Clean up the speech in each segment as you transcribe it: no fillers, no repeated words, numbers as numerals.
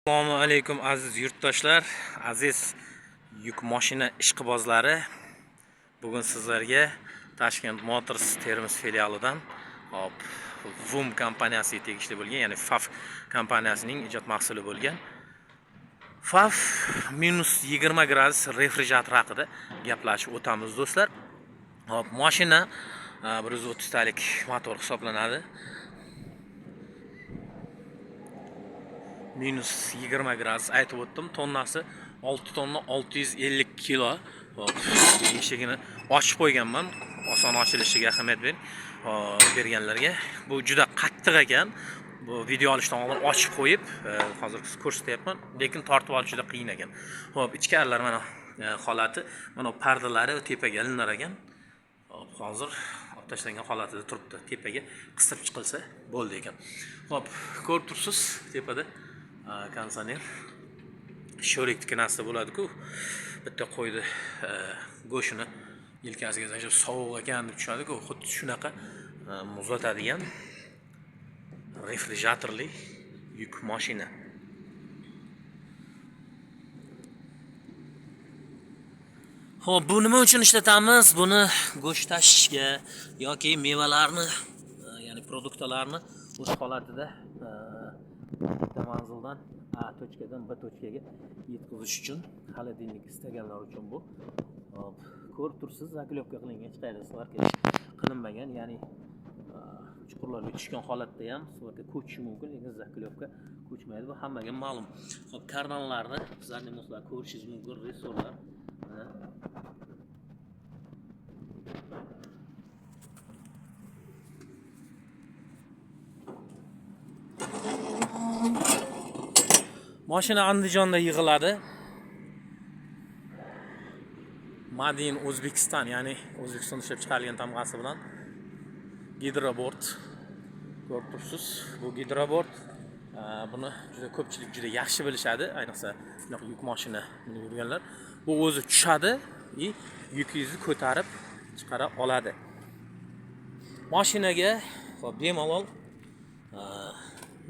Assalomu alaykum aziz yurtdoshlar, aziz yuk mashina ishqibozlari. Bugun sizlarga Tashkent Motors Termiz filialidan VUM kompaniyasiga tegishli bo'lgan, ya'ni FAF kompaniyasining ijod mahsuli bo'lgan FAF -20 gradus refrigerator haqida gaplashib o'tamiz do'stlar. Mashina 130 talik motor hisoblanadi. -20 gradus aytib o'tdim. Tonnasi 6 tonna 650 kilo. Eshigini ochib qo'yganman. Oson ochilishiga ahamiyat berganlarga. Bu juda qattiq ekan. Bu video olishdan oldin ochib qo'yib, hozir ko'rsatyapman, lekin tortib olish juda qiyin ekan. Xo'p, ichkarilar mana holati, mana pardalari tepaga ilinar ekan. Hozir olib tashlangan holatida turibdi. Tepaga qisib chiqilsa bo'ldi ekan. Xo'p, ko'rib tursiz, tepada konditsioner sho'rik tikinasida bo'ladi-ku, bitta qo'ydi go'shini yelkasiga tashlab sovuq ekan deb tushadi-ku, xuddi shunaqa muzlatadigan refrigeratorli yuk mashina. Xo'p, bu nima uchun ishlatamiz? Buni go'sht tashishga yoki mevalarni, ya'ni produktlarni o'z holatida bitta manzildan A tochkadan B tochkaga yetkazish uchun, xolodilnik istaganlar uchun bu. Hop, ko'rib tursiz, zaklyopka qilingan, hech qayerda svarka qilinmagan, ya'ni chuqurlarga tushgan holatda ham svarka ko'chishi mumkin, lekin zaklyopka ko'chmaydi, bu hammaga ma'lum. Hop, karnanlarni sizlarning do'stlar ko'rishingiz mumkin, resorlar. Mashina Andijonda yig'iladi. Made in O'zbekiston, ya'ni O'zbekistonda ishlab chiqarilgan tamg'asi bilan gidrobord. Ko'rib tursiz, bu gidrobord. Buni juda ko'pchilik juda yaxshi bilishadi, ayniqsa shunaqa yuk mashina yurganlar. Bu o'zi tushadi va yukingizni ko'tarib chiqara oladi. Mashinaga bemalol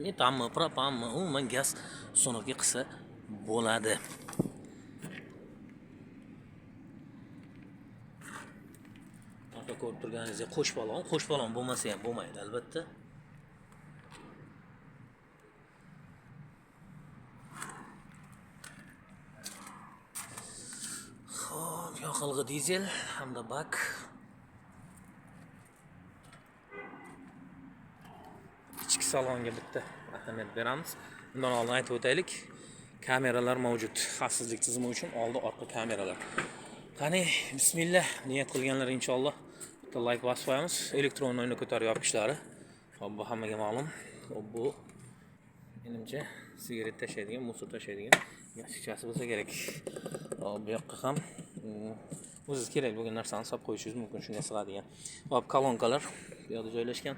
metanmi, propanmi, umuman gaz so'nagi qilsa bo'ladi. Aka ko'rib turganingizdek qo'sh balon bo'lmasa ham bo'lmaydi albatta. Xo'p, yoqilg'i dizel hamda bak. Ichki salonga bitta ahamiyat beramiz. Bundan oldin aytib o'taylik, kameralar mavjud. Xavfsizlik tizimi uchun oldi orqa kameralar. Qani, bismillah, niyat qilganlar inshaalloh bitta like bosib qo'yamiz. Elektron o'yinni ko'tarib yopishlari. Hop, bu hammaga ma'lum. Hop, bu menimcha sigaret tashlaydigan, musor tashlaydigan yashikchasi bo'lsa kerak. Hop, bu yoqqa ham o'ziz kerak bo'lgan narsani solib qo'yishingiz mumkin, shunga sig'adigan. Hop, kolonkalar bu yerda joylashgan.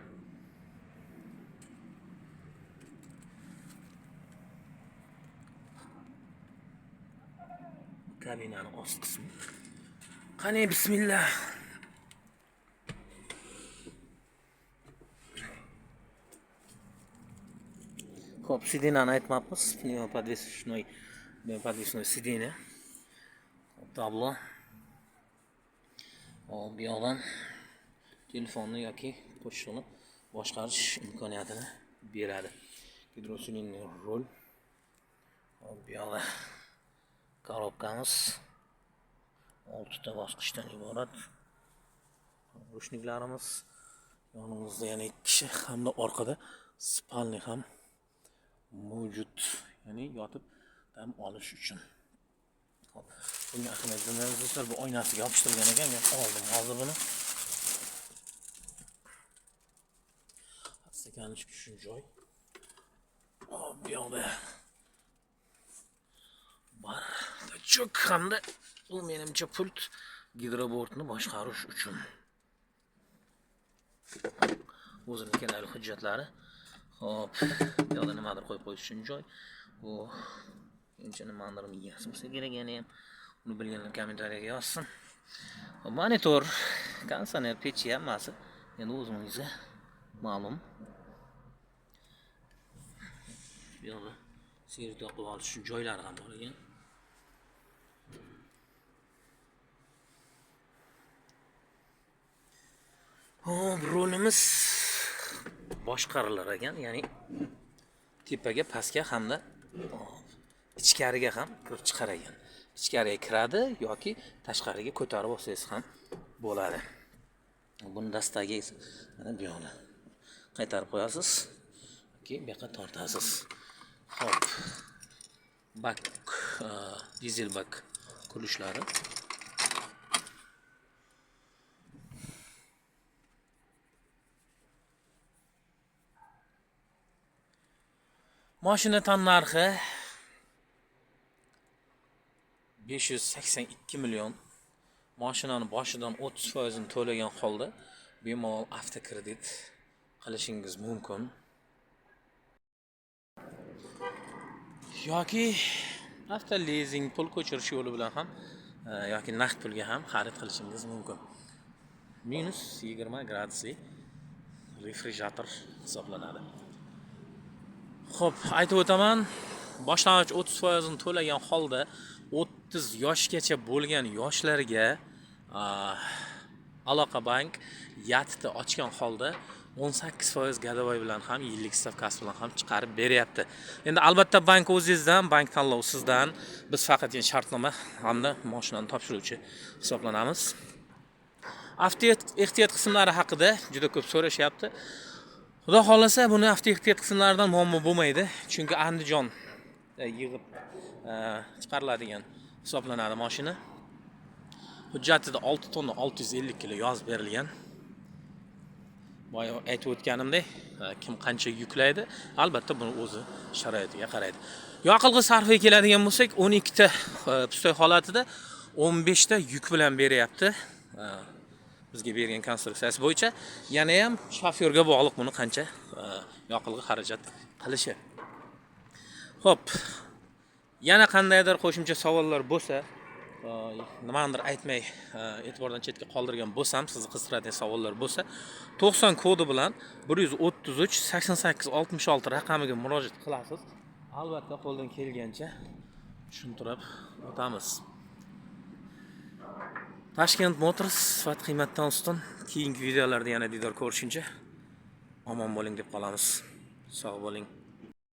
Kabinani ost qismi. Qani, bismillah. Xo'p, sidinani aytmabmiz. Pnevmopodvesnoy sidina. Tablo. Hop, bu yoqdan telefonni yoki qo'shishni boshqarish imkoniyatini beradi. Gidrosilindr rol. Hop, bu yoqda korobkamiz 6 ta bosqichdan iborat. Rushniklarimiz yonimizda yana 2 kishi hamda orqada spalni ham mavjud, ya'ni yotib dam olish uchun. Hop, bunga ahamiyat beramiz do'stlar, bu oynasiga yopishtirilgan ekan, men oldim hozir buni. Stakanich uchun joy. Hop, bu yoqda bar, cho'k hamda bu menimcha pult gidrobordni boshqarish uchun. O'zining kerakli hujjatlari. Hop, bu yoqda nimadir qo'yib qo'yish uchun joy. Bu menimcha nimadir miyasi bo'lsa kerak, yana ham uni bilganlar kommentariyaga yozsin. Monitor, konditsioner, pechi hammasi endi o'zingizga ma'lum. Bu yoqda Sirda qilib olish uchun joylari ham bor ekan. Hop, rolimiz boshqarilar ekan, ya'ni tepaga, pastga hamda ichkariga ham kirib chiqar ekan. Ichkariga kiradi yoki tashqariga ko'tarib olsangiz ham bo'ladi. Buni dastaga mana bu yoqni qaytarib qo'yasiz yoki bu yoqqa tortasiz. Hop. Bak, dizel bak qurishlari. Mashina tan narxi 582 million. Mashinani boshidan 30% ni to'lagan holda bemalol avtokredit qilishingiz mumkin. Yoki avto leasing pul ko'chirish yo'li bilan ham yoki naqd pulga ham xarid qilishingiz mumkin. Minus 20 gradusli refrigerator hisoblanadi. Xo'p, aytib o'taman, boshlang'ich 30% ni to'lagan holda 30 yoshgacha bo'lgan yoshlarga Aloqa bank yatni ochgan holda 18% gadovoy bilan ham yillik stavkasi bilan ham chiqarib beryapti. Endi albatta bank o'zingizdan, bank tanlov sizdan. Biz faqat shartnoma hamda mashinani topshiruvchi hisoblanamiz. Avto ehtiyot qismlari haqida juda ko'p so'rashyapti. Xudo xolasa buni avto ehtiyot qismlaridan muammo bo'lmaydi, chunki Andijon yig'ib chiqariladigan hisoblanadi mashina. Hujjatida 6 tonna 650 kilo yozib berilgan. Boya aytib o'tganimdek, kim qancha yuklaydi, albatta buni o'zi sharoitiga qaraydi. Yoqilg'i sarfiga keladigan bo'lsak, 12 ta pistoy holatida 15 ta yuk bilan beryapti. Bizga bergan konstruksiyasi bo'yicha, yana ham shofyorga bog'liq buni qancha yoqilg'i xarajat qilishi. Xo'p. Yana qandaydir qo'shimcha savollar bo'lsa, nimadir aytmay e'tibordan chetga qoldirgan bo'lsam, sizni qiziqtiradigan savollar bo'lsa, 90 kodi bilan 133 88 66 raqamiga murojaat qilasiz. Albatta qo'ldan kelgancha tushuntirib o'tamiz. Toshkent Motors sifat qiymatdan ustun. Keyingi videolarda yana diydor ko'rishguncha omon bo'ling deb qolamiz. Sog' bo'ling.